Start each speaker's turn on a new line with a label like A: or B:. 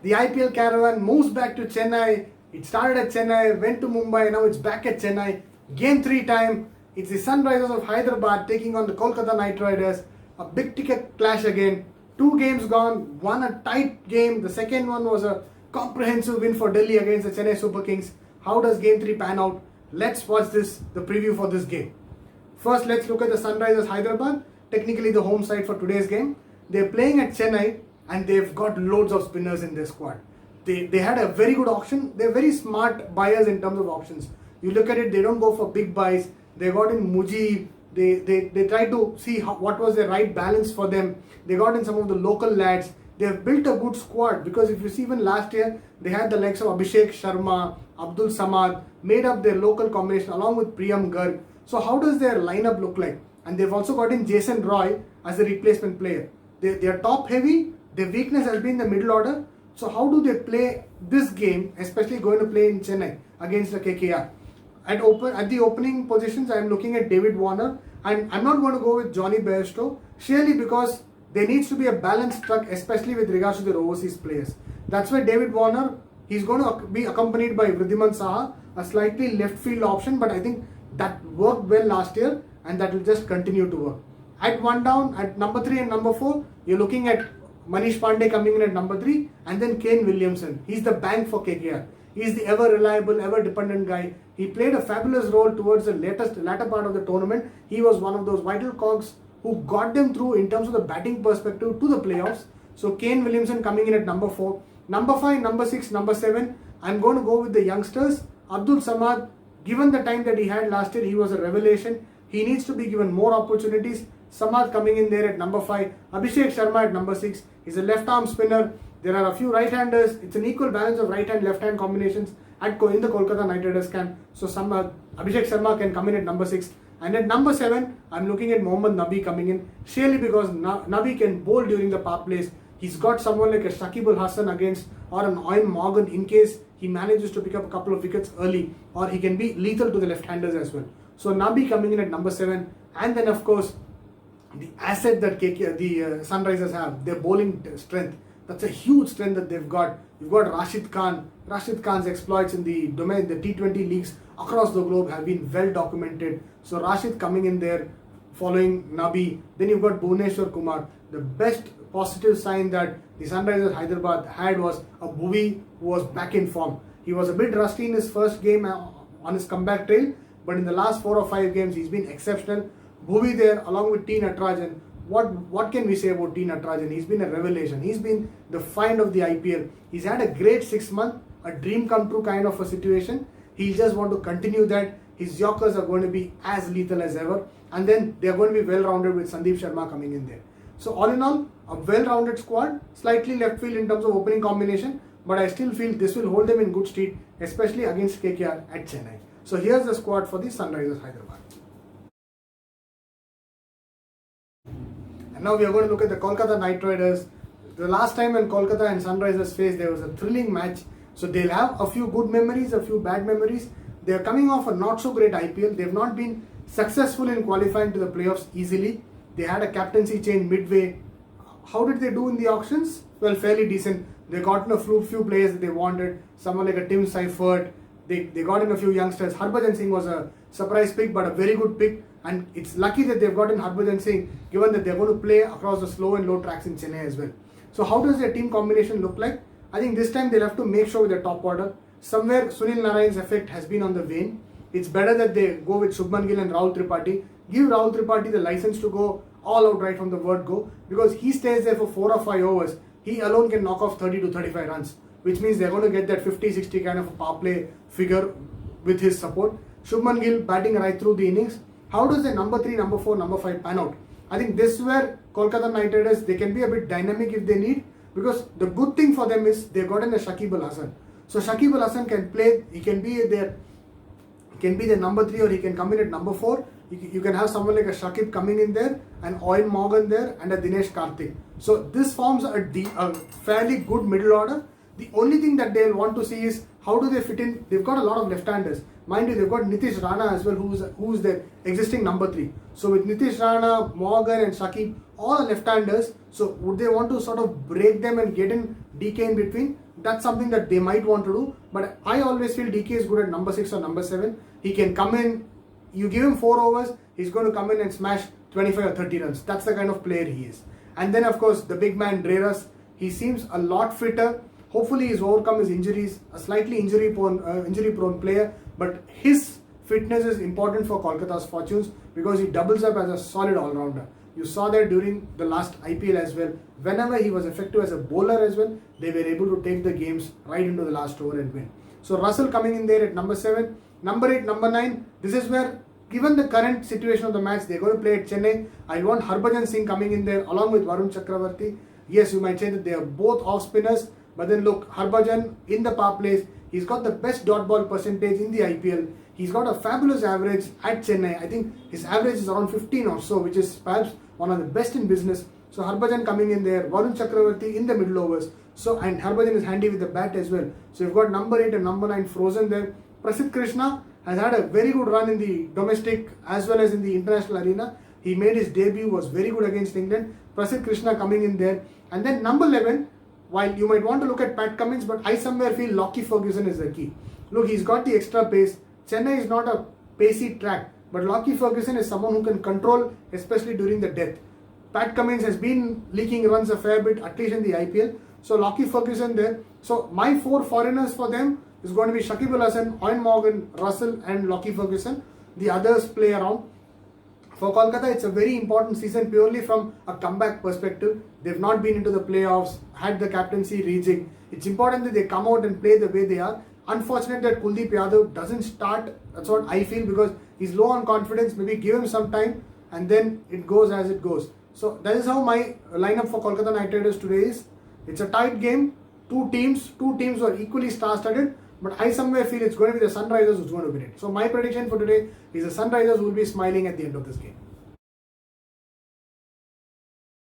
A: The IPL caravan moves back to Chennai. It started at Chennai, went to Mumbai, now it's back at Chennai. Game 3 time. It's the Sunrisers of Hyderabad taking on the Kolkata Knight Riders. A big ticket clash again. 2 games gone, one a tight game. The second one was a comprehensive win for Delhi against the Chennai Super Kings. How does game 3 pan out? Let's watch the preview for this game. First, let's look at the Sunrisers Hyderabad, technically the home side for today's game. They're playing at Chennai and they've got loads of spinners in their squad. They had a very good auction. They're very smart buyers in terms of auctions. You look at it, they don't go for big buys. They got in Muji. They tried to see what was the right balance for them. They got in some of the local lads. They have built a good squad because if you see even last year, they had the likes of Abhishek Sharma, Abdul Samad, made up their local combination along with Priyam Garg. So how does their lineup look like? And they've also got in Jason Roy as a replacement player. They are top heavy. Their weakness has been the middle order. So how do they play this game, especially going to play in Chennai against the KKR? At the opening positions, I'm looking at David Warner, and I'm not going to go with Johnny Bairstow, surely because there needs to be a balanced truck, especially with regards to their overseas players. That's why David Warner, he's going to be accompanied by Vridhiman Saha, a slightly left field option, but I think that worked well last year and that will just continue to work. At one down, at number 3 and number 4, you're looking at Manish Pandey coming in at number 3 and then Kane Williamson. He's the bank for KKR. He's the ever reliable, ever dependent guy. He played a fabulous role towards the latter part of the tournament. He was one of those vital cogs who got them through in terms of the batting perspective to the playoffs. So Kane Williamson coming in at number 4. Number 5, number 6, number 7, I'm going to go with the youngsters. Abdul Samad, given the time that he had last year, he was a revelation. He needs to be given more opportunities. Samad coming in there at number 5. Abhishek Sharma at number 6. He's a left arm spinner. There are a few right-handers. It's an equal balance of right-hand, left-hand combinations in the Kolkata Knight Riders camp. So Abhishek Sharma can come in at number 6. And at number 7, I'm looking at Mohammad Nabi coming in. Surely because Nabi can bowl during the power plays. He's got someone like a Shakib Al Hasan against or an Owen Morgan in case he manages to pick up a couple of wickets early, or he can be lethal to the left-handers as well. So Nabi coming in at number 7. And then of course, the asset that the Sunrisers have, their bowling strength. That's a huge strength that they've got. You've got Rashid Khan. Rashid Khan's exploits in the domain, the T20 leagues across the globe have been well documented. So Rashid coming in there, following Nabi. Then you've got Bhuvneshwar Kumar. The best positive sign that the Sunrisers Hyderabad had was a Bhuvi who was back in form. He was a bit rusty in his first game on his comeback trail, but in the last 4 or 5 games, he's been exceptional. Bhuvi there along with T. Natarajan. What can we say about T. Natarajan? He's been a revelation. He's been the find of the IPL. He's had a great 6 month, a dream come true kind of a situation. He just want to continue that. His Yorkers are going to be as lethal as ever. And then they're going to be well-rounded with Sandeep Sharma coming in there. So all in all, a well-rounded squad, slightly left field in terms of opening combination, but I still feel this will hold them in good stead, especially against KKR at Chennai. So here's the squad for the Sunrisers Hyderabad. And now we are going to look at the Kolkata Knight Riders. The last time when Kolkata and Sunrisers faced, there was a thrilling match. So they'll have a few good memories, a few bad memories. They're coming off a not so great IPL. They've not been successful in qualifying to the playoffs easily. They had a captaincy change midway. How did they do in the auctions? Well, fairly decent. They got in a few players that they wanted. Someone like a Tim Seifert. They got in a few youngsters. Harbhajan Singh was a surprise pick, but a very good pick. And it's lucky that they've gotten Harbhajan Singh, given that they're going to play across the slow and low tracks in Chennai as well. So how does their team combination look like? I think this time they'll have to make sure with their top order. Somewhere Sunil Narayan's effect has been on the wane. It's better that they go with Shubman Gill and Rahul Tripathi. Give Rahul Tripathi the license to go all out right from the word go, because he stays there for 4 or 5 overs. He alone can knock off 30 to 35 runs, which means they're going to get that 50-60 kind of a power play figure with his support. Shubman Gill batting right through the innings. How does the number 3, number 4, number 5 pan out? I think this is where Kolkata Knight Riders, they can be a bit dynamic if they need, because the good thing for them is they've gotten a Shakib Al Hasan. So Shakib Al Hasan can play, he can be their number 3, or he can come in at number 4. You can have someone like a Shakib coming in there, and Owen Morgan there, and a Dinesh Karthik. So this forms a fairly good middle order. The only thing that they'll want to see is how do they fit in. They've got a lot of left-handers. Mind you, they've got Nitish Rana as well, who's their existing number 3. So with Nitish Rana, Morgan and Shakib, all are left-handers. So would they want to sort of break them and get in DK in between? that's something that they might want to do. But I always feel DK is good at number 6 or number 7. He can come in, you give him 4 overs, he's going to come in and smash 25 or 30 runs. That's the kind of player he is. And then of course the big man Dreras, he seems a lot fitter. Hopefully he's overcome his injuries, a slightly injury prone player, but his fitness is important for Kolkata's fortunes because he doubles up as a solid all-rounder. You saw that during the last IPL as well. Whenever he was effective as a bowler as well, they were able to take the games right into the last over and win. So Russell coming in there at number 7. Number 8, number 9, this is where, given the current situation of the match, they're going to play at Chennai. I want Harbhajan Singh coming in there along with Varun Chakravarti. Yes, you might say that they are both off spinners, but then look, Harbhajan in the power plays, he's got the best dot ball percentage in the IPL. He's got a fabulous average at Chennai. I think his average is around 15 or so, which is perhaps one of the best in business. So Harbhajan coming in there, Varun Chakravarti in the middle overs. So, and Harbhajan is handy with the bat as well. So you've got number 8 and number 9 frozen there. Prasidh Krishna has had a very good run in the domestic as well as in the international arena. He made his debut, was very good against England. Prasidh Krishna coming in there. And then number 11, while you might want to look at Pat Cummins, but I somewhere feel Lockie Ferguson is the key. Look, he's got the extra pace. Chennai is not a pacey track, but Lockie Ferguson is someone who can control, especially during the death. Pat Cummins has been leaking runs a fair bit, at least in the IPL. So Lockie Ferguson there. So my 4 foreigners for them is going to be Shakib Al Hasan, Eoin Morgan, Russell and Lockie Ferguson. The others play around. For Kolkata, it's a very important season purely from a comeback perspective. They've not been into the playoffs, had the captaincy rejig. It's important that they come out and play the way they are. Unfortunate that Kuldeep Yadav doesn't start, that's what I feel, because he's low on confidence. Maybe give him some time and then it goes as it goes. So that is how my lineup for Kolkata Knight Riders today is. It's a tight game. Two teams are equally star-studded, but I somewhere feel it's going to be the Sunrisers who's going to win it. So my prediction for today is the Sunrisers will be smiling at the end of this game.